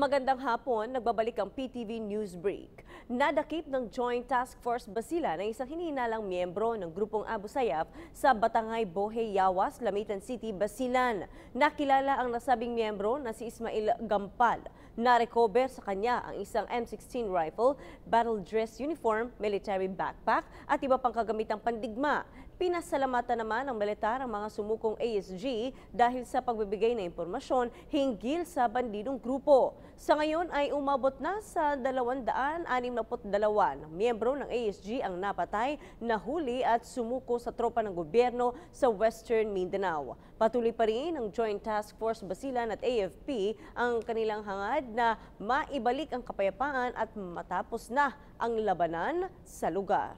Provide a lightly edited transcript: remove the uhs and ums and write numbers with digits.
Magandang hapon, nagbabalik ang PTV News Break. Nadakip ng Joint Task Force Basilan ang isang hinihinalang miyembro ng grupong Abu Sayyaf sa Batangay, Bohey, Yawas, Lamitan City, Basilan. Nakilala ang nasabing miyembro na si Ismail Gampal. Na-recover sa kanya ang isang M16 rifle, battle dress uniform, military backpack at iba pang kagamitang pandigma. Pinasalamatan naman ng militar ang mga sumukong ASG dahil sa pagbibigay ng impormasyon hinggil sa bandidong grupo. Sa ngayon ay umabot na sa 262 na miyembro ng ASG ang napatay, nahuli at sumuko sa tropa ng gobyerno sa Western Mindanao. Patuloy pa rin ng Joint Task Force Basilan at AFP ang kanilang hangad na maibalik ang kapayapaan at matapos na ang labanan sa lugar.